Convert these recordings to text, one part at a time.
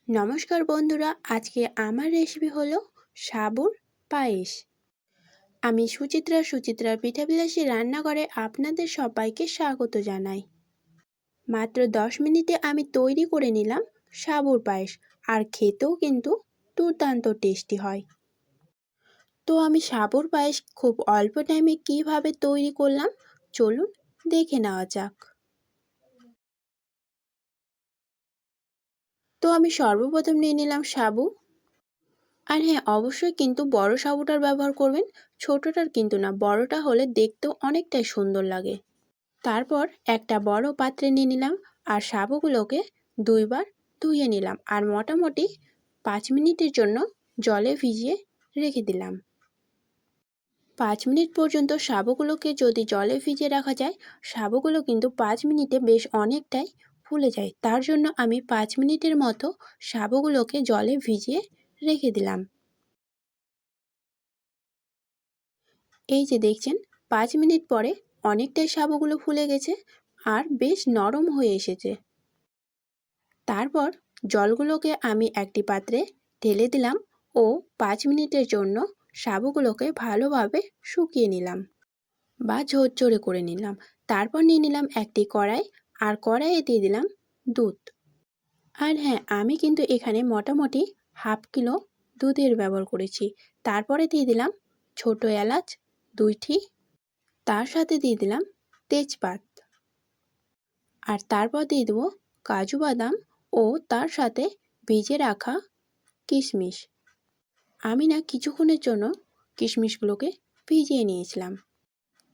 নমস্কার বন্ধুরা, আজকে আমার রেসিপি হলো সাবুর পায়েস। আমি সুচিত্রার পিঠাবিলাসী রান্নাঘরে আপনাদের সবাইকে স্বাগত জানাই। মাত্র 10 মিনিটে আমি তৈরি করে নিলাম সাবুর পায়েস, আর খেতেও কিন্তু দুর্দান্ত টেস্টি হয়। তো আমি সাবুর পায়েস খুব অল্প টাইমে কিভাবে তৈরি করলাম চলুন দেখে নেওয়া যাক। তো আমি সর্বপ্রথম নিয়ে নিলাম সাবু। আর হ্যাঁ, অবশ্যই কিন্তু বড় সাবুটার ব্যবহার করবেন, ছোটটার কিন্তু না। বড়টা হলে দেখতেও অনেকটাই সুন্দর লাগে। তারপর একটা বড় পাত্রে নিয়ে নিলাম আর সাবুগুলোকে 2বার ধুয়ে নিলাম আর মোটামুটি 5 মিনিটের জন্য জলে ভিজিয়ে রেখে দিলাম। 5 মিনিট পর্যন্ত সাবুগুলোকে যদি জলে ভিজিয়ে রাখা যায়, সাবুগুলো কিন্তু 5 মিনিটে বেশ অনেকটাই ফুলে যায়। তার জন্য আমি 5 মিনিটের মতো সাবুগুলোকে জলে ভিজিয়ে রেখে দিলাম। এই যে দেখছেন, 5 মিনিট পরে অনেকটাই সাবুগুলো ফুলে গেছে আর বেশ নরম হয়ে এসেছে। তারপর জলগুলোকে আমি একটি পাত্রে ঢেলে দিলাম ও 5 মিনিটের জন্য সাবুগুলোকে ভালোভাবে শুকিয়ে নিলাম বা ঝরঝরে করে নিলাম। তারপর নিয়ে নিলাম একটি কড়াই আর কড়াইয়ে দিয়ে দিলাম দুধ। আর হ্যাঁ, আমি কিন্তু এখানে মোটামুটি হাফ কিলো দুধের ব্যবহার করেছি। তারপরে দিয়ে দিলাম ছোট এলাচ 2টি, তার সাথে দিয়ে দিলাম তেজপাত, আর তারপর দিয়ে দেবো কাজু বাদাম ও তার সাথে ভেজে রাখা কিশমিশ। আমি না কিছুক্ষণের জন্য কিশমিশগুলোকে ভিজিয়ে নিয়েছিলাম।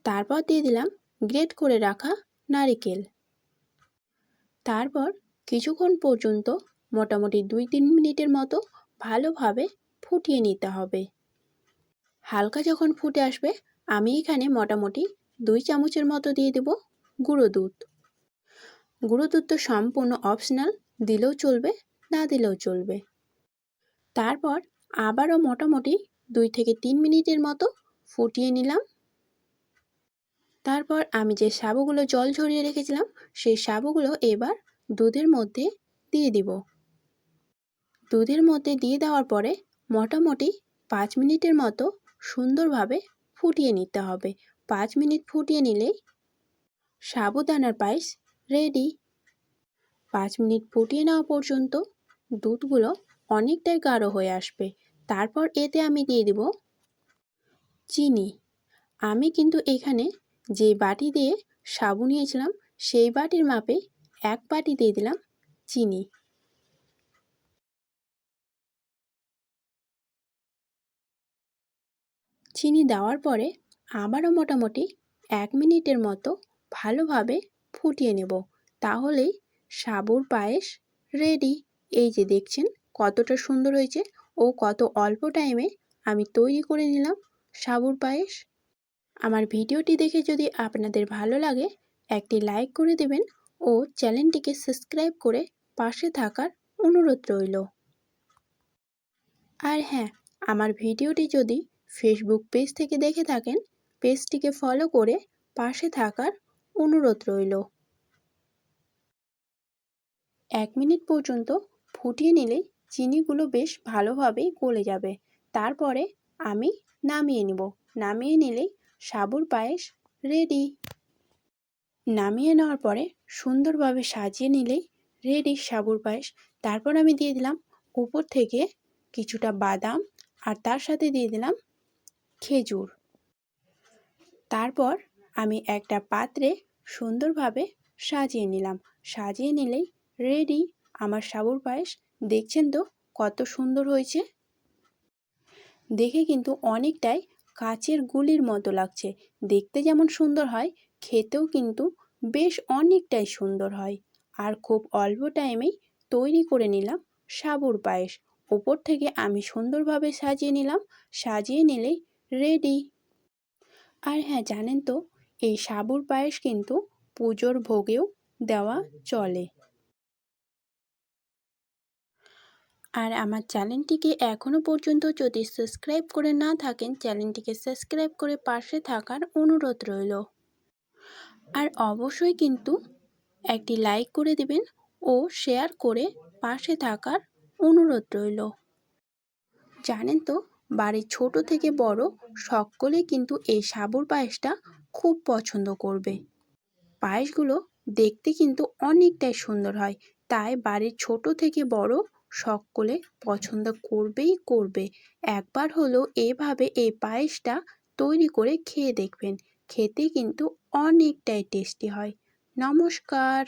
তারপর দিয়ে দিলাম গ্রেট করে রাখা নারকেল। তারপর কিছুক্ষণ পর্যন্ত মোটামুটি 2-3 মিনিটের মতো ভালোভাবে ফুটিয়ে নিতে হবে। হালকা যখন ফুটে আসবে, আমি এখানে মোটামুটি 2 চামচের মতো দিয়ে দেব গুঁড়ো দুধ। গুঁড়ো দুধ তো সম্পূর্ণ অপশনাল, দিলেও চলবে, না দিলেও চলবে। তারপর আবারও মোটামুটি 2 থেকে 3 মিনিটের মতো ফুটিয়ে নিলাম। তারপর আমি যে সাবুগুলো জল ঝরিয়ে রেখেছিলাম, সেই সাবুগুলো এবার দুধের মধ্যে দিয়ে দিব। দুধের মধ্যে দিয়ে দেওয়ার পরে মোটামুটি 5 মিনিটের মতো সুন্দরভাবে ফুটিয়ে নিতে হবে। 5 মিনিট ফুটিয়ে নিলেই সাবুদানার পায়েস রেডি। 5 মিনিট ফুটিয়ে নেওয়া পর্যন্ত দুধগুলো অনেকটাই গাঢ় হয়ে আসবে। তারপর এতে আমি দিয়ে দিব চিনি। আমি কিন্তু এখানে যে বাটি দিয়ে সাবু নিয়েছিলাম, সেই বাটির মাপে 1 বাটি দিয়ে দিলাম চিনি। চিনি দেওয়ার পরে আবারও মোটামুটি 1 মিনিটের মতো ভালোভাবে ফুটিয়ে নেব। তাহলেই সাবুর পায়েস রেডি। এই যে দেখছেন কতটা সুন্দর হয়েছে ও কত অল্প টাইমে আমি তৈরি করে নিলাম সাবুর পায়েস। আমার ভিডিওটি দেখে যদি আপনাদের ভালো লাগে, একটি লাইক করে দেবেন ও চ্যানেলটিকে সাবস্ক্রাইব করে পাশে থাকার অনুরোধ রইল। আর হ্যাঁ, আমার ভিডিওটি যদি ফেসবুক পেজ থেকে দেখে থাকেন, পেজটিকে ফলো করে পাশে থাকার অনুরোধ রইল। 1 মিনিট পর্যন্ত ফুটিয়ে নিলেই চিনিগুলো বেশ ভালোভাবে গলে যাবে। তারপরে আমি নামিয়ে নেব। নামিয়ে নিলেই সাবুর পায়েস রেডি। নামিয়ে নেওয়ার পরে সুন্দরভাবে সাজিয়ে নিলেই রেডি সাবুর পায়েস। তারপর আমি দিয়ে দিলাম উপর থেকে কিছুটা বাদাম আর তার সাথে দিয়ে দিলাম খেজুর। তারপর আমি একটা পাত্রে সুন্দরভাবে সাজিয়ে নিলাম। সাজিয়ে নিলেই রেডি আমার সাবুর পায়েস। দেখছেন তো কত সুন্দর হয়েছে। দেখে কিন্তু অনেকটাই কাচের গুলির মতো লাগছে। দেখতে যেমন সুন্দর হয়, খেতেও কিন্তু বেশ অনেকটাই সুন্দর হয়। আর খুব অল্প টাইমেই তৈরি করে নিলাম সাবুর পায়েস। ওপর থেকে আমি সুন্দরভাবে সাজিয়ে নিলাম। সাজিয়ে নিলেই রেডি। আর হ্যাঁ, জানেন তো এই সাবুর পায়েস কিন্তু পুজোর ভোগেও দেওয়া চলে। আর আমার চ্যানেলটিকে এখনও পর্যন্ত যদি সাবস্ক্রাইব করে না থাকেন, চ্যানেলটিকে সাবস্ক্রাইব করে পাশে থাকার অনুরোধ রইল। আর অবশ্যই কিন্তু একটি লাইক করে দিবেন ও শেয়ার করে পাশে থাকার অনুরোধ রইল। জানেন তো, বাড়ির ছোট থেকে বড় সকলে কিন্তু এই সাবুর পায়েসটা খুব পছন্দ করবে। পায়েসগুলো দেখতে কিন্তু অনেকটাই সুন্দর হয়, তাই বাড়ির ছোট থেকে বড় সকলে পছন্দ করবেই করবে। একবার হলেও এভাবে এই পায়েসটা তৈরি করে খেয়ে দেখবেন, খেতে কিন্তু অনেকটাই টেস্টি হয়। নমস্কার।